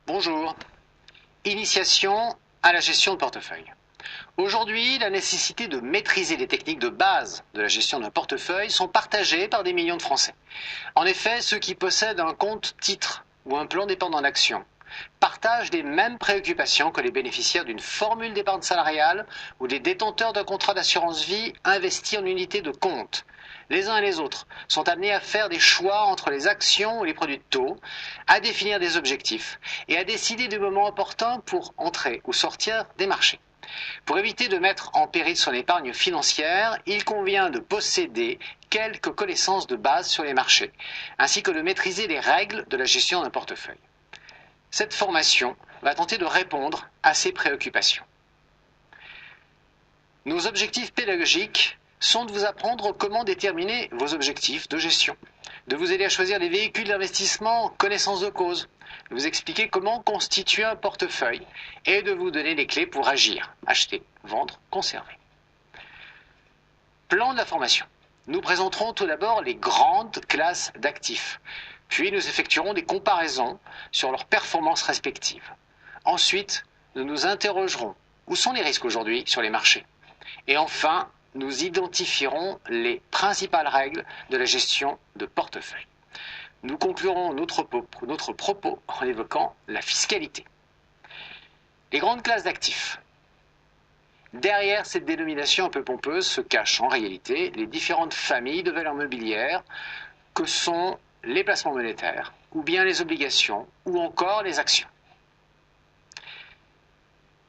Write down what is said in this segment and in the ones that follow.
Bonjour. Initiation à la gestion de portefeuille. Aujourd'hui, la nécessité de maîtriser les techniques de base de la gestion d'un portefeuille sont partagées par des millions de Français. En effet, ceux qui possèdent un compte titre ou un plan d'épargne en action partagent les mêmes préoccupations que les bénéficiaires d'une formule d'épargne salariale ou les détenteurs d'un contrat d'assurance vie investi en unités de compte. Les uns et les autres sont amenés à faire des choix entre les actions ou les produits de taux, à définir des objectifs et à décider du moment opportun pour entrer ou sortir des marchés. Pour éviter de mettre en péril son épargne financière, il convient de posséder quelques connaissances de base sur les marchés, ainsi que de maîtriser les règles de la gestion d'un portefeuille. Cette formation va tenter de répondre à ces préoccupations. Nos objectifs pédagogiques sont de vous apprendre comment déterminer vos objectifs de gestion, de vous aider à choisir les véhicules d'investissement en connaissance de cause, de vous expliquer comment constituer un portefeuille et de vous donner les clés pour agir, acheter, vendre, conserver. Plan de la formation. Nous présenterons tout d'abord les grandes classes d'actifs, puis nous effectuerons des comparaisons sur leurs performances respectives. Ensuite, nous nous interrogerons où sont les risques aujourd'hui sur les marchés. Et enfin, nous identifierons les principales règles de la gestion de portefeuille. Nous conclurons notre propos en évoquant la fiscalité. Les grandes classes d'actifs. Derrière cette dénomination un peu pompeuse se cachent en réalité les différentes familles de valeurs mobilières que sont les placements monétaires, ou bien les obligations, ou encore les actions.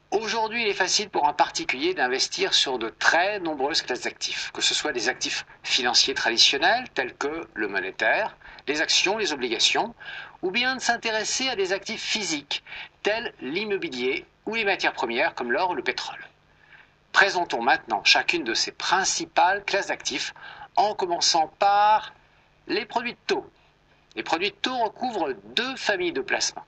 Aujourd'hui, il est facile pour un particulier d'investir sur de très nombreuses classes d'actifs, que ce soit des actifs financiers traditionnels tels que le monétaire, les actions, les obligations, ou bien de s'intéresser à des actifs physiques tels l'immobilier ou les matières premières comme l'or ou le pétrole. Présentons maintenant chacune de ces principales classes d'actifs en commençant par les produits de taux. Les produits de taux recouvrent deux familles de placements.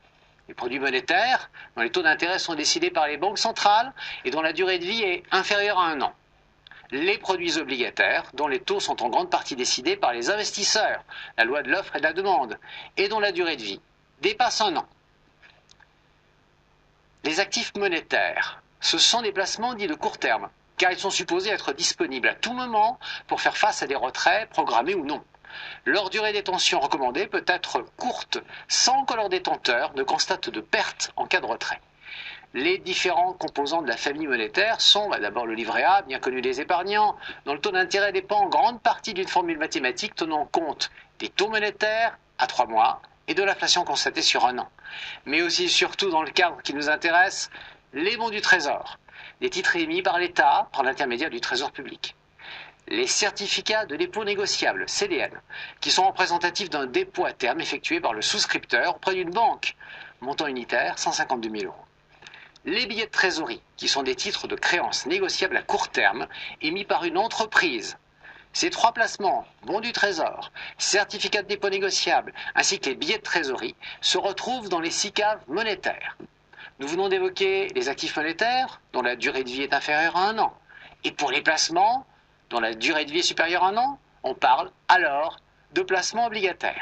Les produits monétaires, dont les taux d'intérêt sont décidés par les banques centrales et dont la durée de vie est inférieure à 1 an. Les produits obligataires, dont les taux sont en grande partie décidés par les investisseurs, la loi de l'offre et de la demande, et dont la durée de vie dépasse 1 an. Les actifs monétaires, ce sont des placements dits de court terme, car ils sont supposés être disponibles à tout moment pour faire face à des retraits programmés ou non. Leur durée de détention recommandée peut être courte sans que leur détenteur ne constate de perte en cas de retrait. Les différents composants de la famille monétaire sont d'abord le livret A, bien connu des épargnants, dont le taux d'intérêt dépend en grande partie d'une formule mathématique tenant compte des taux monétaires à 3 mois et de l'inflation constatée sur 1 an. Mais aussi et surtout dans le cadre qui nous intéresse, les bons du Trésor, des titres émis par l'État par l'intermédiaire du Trésor public. Les certificats de dépôt négociable, CDN, qui sont représentatifs d'un dépôt à terme effectué par le souscripteur auprès d'une banque, montant unitaire 152 000 euros. Les billets de trésorerie, qui sont des titres de créance négociables à court terme, émis par une entreprise. Ces trois placements, bons du Trésor, certificats de dépôt négociable, ainsi que les billets de trésorerie, se retrouvent dans les SICAV monétaires. Nous venons d'évoquer les actifs monétaires, dont la durée de vie est inférieure à 1 an. Et pour les placements, dont la durée de vie est supérieure à 1 an, on parle alors de placements obligataires.